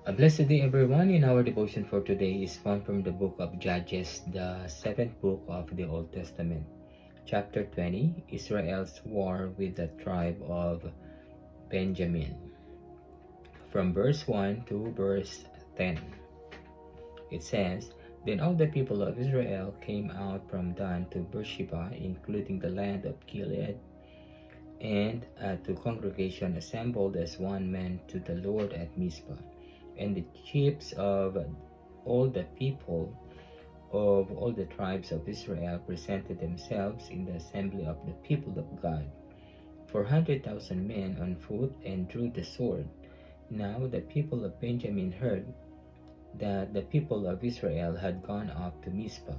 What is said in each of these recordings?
A blessed day, everyone. In our devotion for today is found from the book of Judges, the seventh book of the Old Testament. Chapter 20, Israel's war with the tribe of Benjamin. From verse 1 to verse 10. It says, Then all the people of Israel came out from Dan to Beersheba, including the land of Gilead, and the congregation assembled as one man to the Lord at Mizpah. And the chiefs of all the people of all the tribes of Israel presented themselves in the assembly of the people of God, 400,000 men on foot, and drew the sword. Now the people of Benjamin heard that the people of Israel had gone up to Mizpah.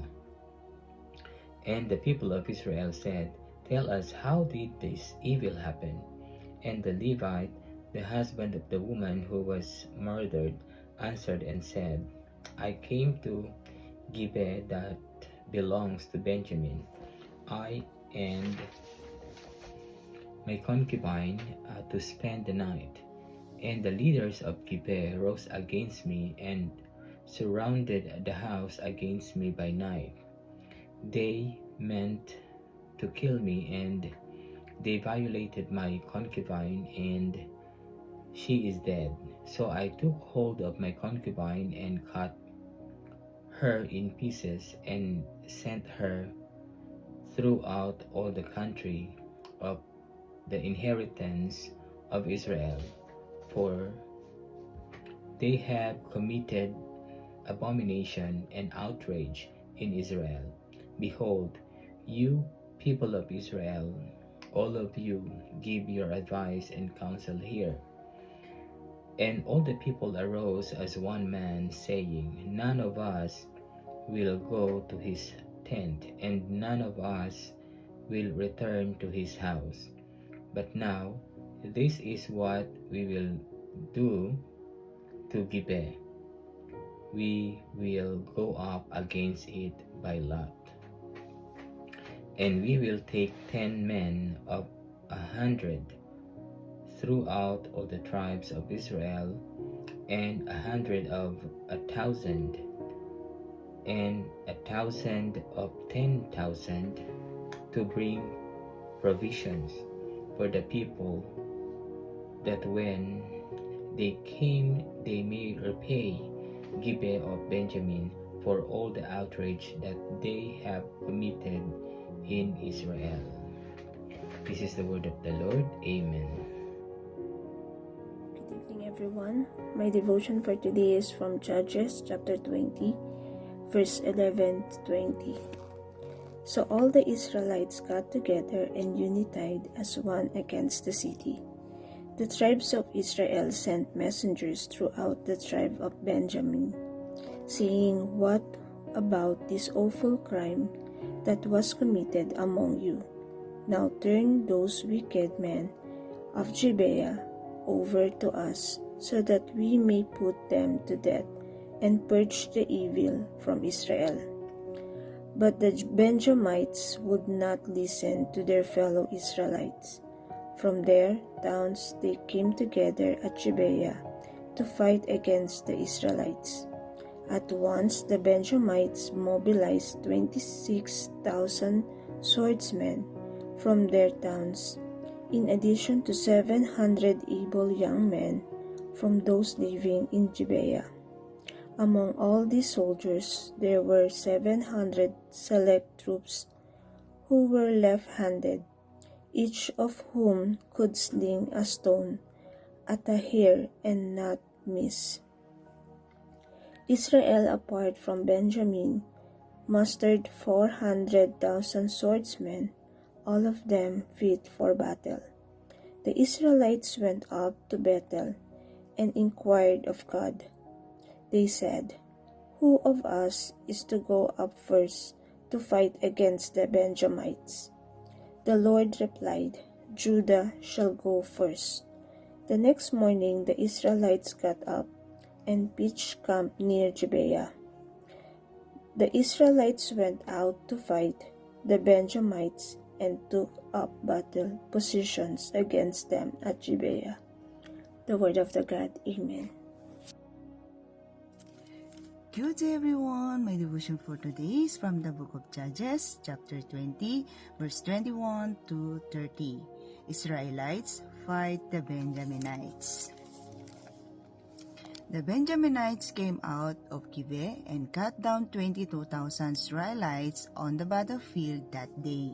And the people of Israel said, Tell us, how did this evil happen? And the Levite, the husband of the woman who was murdered, answered and said, I came to Gibeah that belongs to Benjamin, I and my concubine, to spend the night. And the leaders of Gibeah rose against me and surrounded the house against me by night. They meant to kill me, and they violated my concubine, and she is dead. So I took hold of my concubine and cut her in pieces and sent her throughout all the country of the inheritance of Israel, for they have committed abomination and outrage in Israel. Behold, you people of Israel, all of you, give your advice and counsel here. And all the people arose as one man, saying, None of us will go to his tent, and none of us will return to his house. But now, this is what we will do to Gibeah. We will go up against it by lot. And we will take 10 men of 100 throughout all the tribes of Israel, and 100 of 1,000, and 1,000 of 10,000, to bring provisions for the people, that when they came they may repay Gibeah of Benjamin for all the outrage that they have committed in Israel. This is the word of the Lord. Amen. Good evening, everyone. My devotion for today is from Judges chapter 20, verse 11 to 20. So all the Israelites got together and united as one against the city. The tribes of Israel sent messengers throughout the tribe of Benjamin, saying, What about this awful crime that was committed among you? Now turn those wicked men of Gibeah over to us, so that we may put them to death and purge the evil from Israel. But the Benjamites would not listen to their fellow Israelites. From their towns they came together at Gibeah to fight against the Israelites. At once the Benjamites mobilized 26,000 swordsmen from their towns, in addition to 700 able young men from those living in Gibeah. Among all these soldiers there were 700 select troops who were left-handed, each of whom could sling a stone at a hair and not miss. Israel, apart from Benjamin, mustered 400,000 swordsmen, all of them fit for battle. The Israelites went up to Bethel and inquired of God. They said, Who of us is to go up first to fight against the Benjamites? The Lord replied, Judah shall go first. The next morning the Israelites got up and pitched camp near Gibeah. The Israelites went out to fight the Benjamites and took up battle positions against them at Gibeah. The word of the God. Amen. Good day everyone! My devotion for today is from the book of Judges, chapter 20, verse 21 to 30. Israelites fight the Benjaminites. The Benjaminites came out of Gibeah and cut down 22,000 Israelites on the battlefield that day.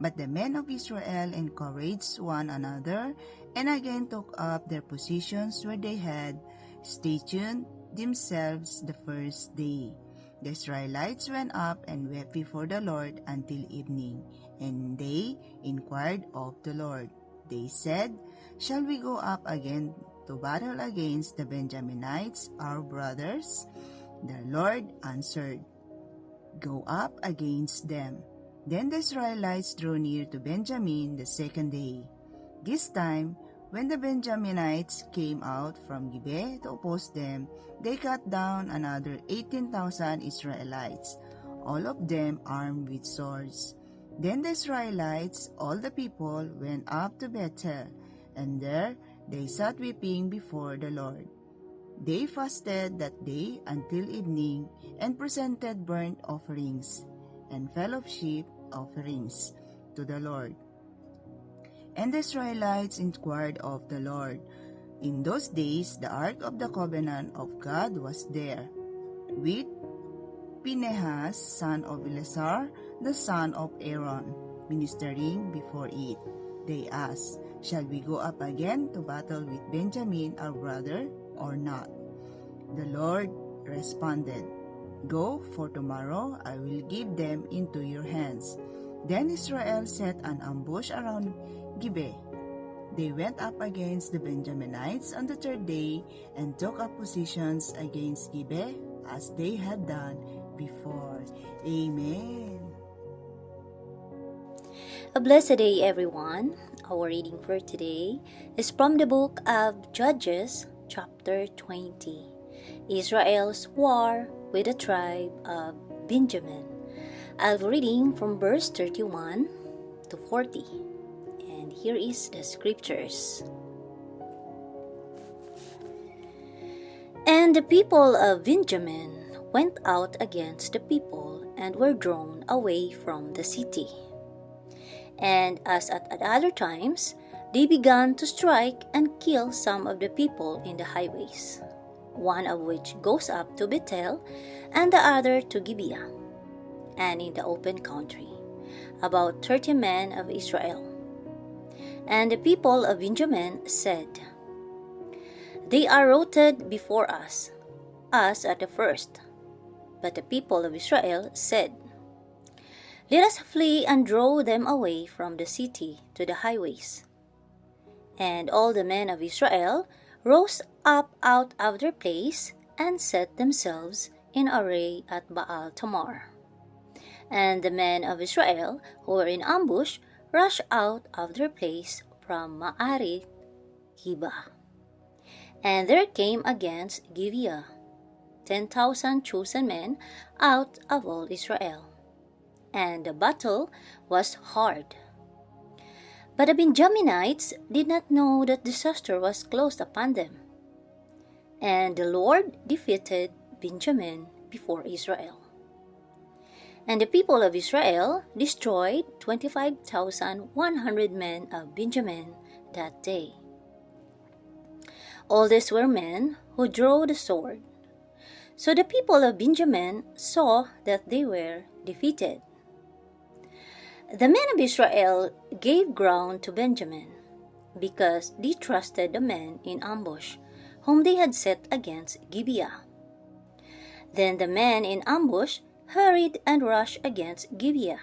But the men of Israel encouraged one another and again took up their positions where they had stationed themselves the first day. The Israelites went up and wept before the Lord until evening, and they inquired of the Lord. They said, "Shall we go up again to battle against the Benjaminites, our brothers?" The Lord answered, "Go up against them." Then the Israelites drew near to Benjamin the second day. This time, when the Benjaminites came out from Gibeah to oppose them, they cut down another 18,000 Israelites, all of them armed with swords. Then the Israelites, all the people, went up to Bethel, and there they sat weeping before the Lord. They fasted that day until evening and presented burnt offerings and fellowship offerings to the Lord. And the Israelites inquired of the Lord. In those days, the ark of the covenant of God was there, with Phinehas, son of Eleazar, the son of Aaron, ministering before it. They asked, "Shall we go up again to battle with Benjamin our brother, or not?" The Lord responded, "Go, for tomorrow I will give them into your hands." Then Israel set an ambush around Gibeah. They went up against the Benjaminites on the third day and took up positions against Gibeah as they had done before. Amen. A blessed day, everyone. Our reading for today is from the book of Judges, chapter 20. Israel's war with the tribe of Benjamin. I'll be reading from verse 31 to 40. And here is the scriptures. And the people of Benjamin went out against the people and were drawn away from the city. And as at other times, they began to strike and kill some of the people in the highways, one of which goes up to Bethel and the other to Gibeah, and in the open country, about 30 men of Israel. And the people of Benjamin said, "They are routed before us at the first." But the people of Israel said, "Let us flee and draw them away from the city to the highways." And all the men of Israel rose up out of their place and set themselves in array at Baal Tamar. And the men of Israel who were in ambush rushed out of their place from Maarit Gibeah. And there came against Gibeah 10,000 chosen men out of all Israel. And the battle was hard. But the Benjaminites did not know that disaster was close upon them. And the Lord defeated Benjamin before Israel. And the people of Israel destroyed 25,100 men of Benjamin that day. All these were men who drew the sword. So the people of Benjamin saw that they were defeated. The men of Israel gave ground to Benjamin, because they trusted the men in ambush, whom they had set against Gibeah. Then the men in ambush hurried and rushed against Gibeah.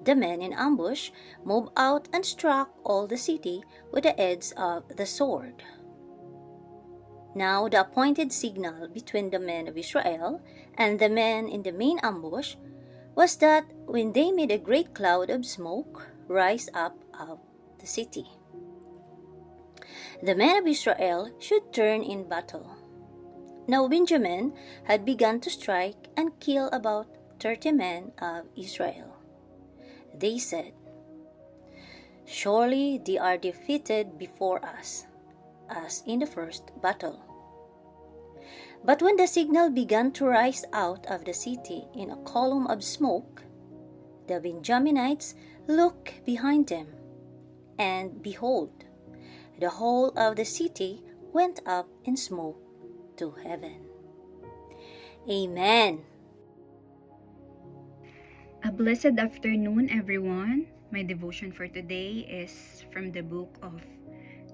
The men in ambush moved out and struck all the city with the edge of the sword. Now the appointed signal between the men of Israel and the men in the main ambush was that when they made a great cloud of smoke rise up of the city, the men of Israel should turn in battle. Now Benjamin had begun to strike and kill about 30 men of Israel. They said, "Surely they are defeated before us, as in the first battle." But when the signal began to rise out of the city in a column of smoke, the Benjaminites looked behind them, and behold, the whole of the city went up in smoke to heaven. Amen. A blessed afternoon, everyone. My devotion for today is from the book of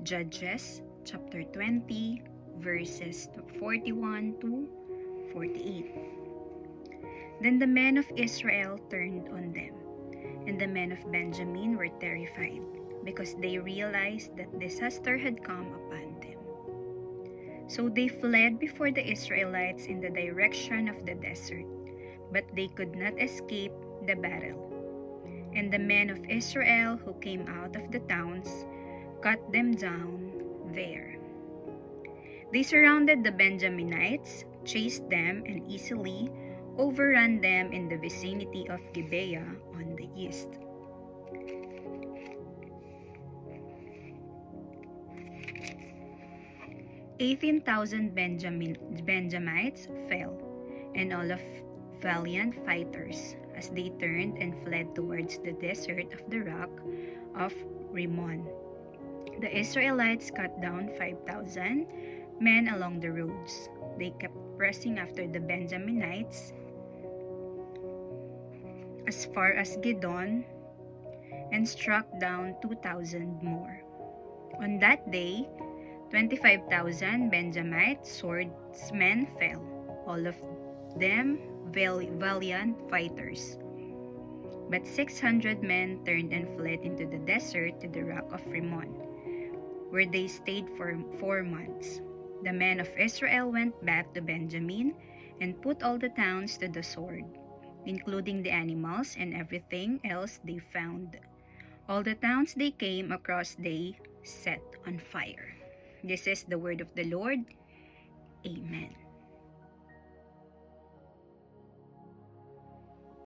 Judges, chapter 20, verses 41 to 48. Then the men of Israel turned on them, and the men of Benjamin were terrified, because they realized that disaster had come upon them. So they fled before the Israelites in the direction of the desert, but they could not escape the battle. And the men of Israel who came out of the towns cut them down there. They surrounded the Benjaminites, chased them, and easily overran them in the vicinity of Gibeah on the east. $18,000 Benjamites fell, and all of valiant fighters, as they turned and fled towards the desert of the rock of Rimmon. The Israelites cut down 5,000 men along the roads. They kept pressing after the Benjaminites as far as Gidon and struck down 2,000 more. On that day, 25,000 Benjamite swordsmen fell, all of them valiant fighters. But 600 men turned and fled into the desert to the rock of Rimmon, where they stayed for 4 months. The men of Israel went back to Benjamin and put all the towns to the sword, including the animals and everything else they found. All the towns they came across they set on fire. This is the word of the Lord. Amen.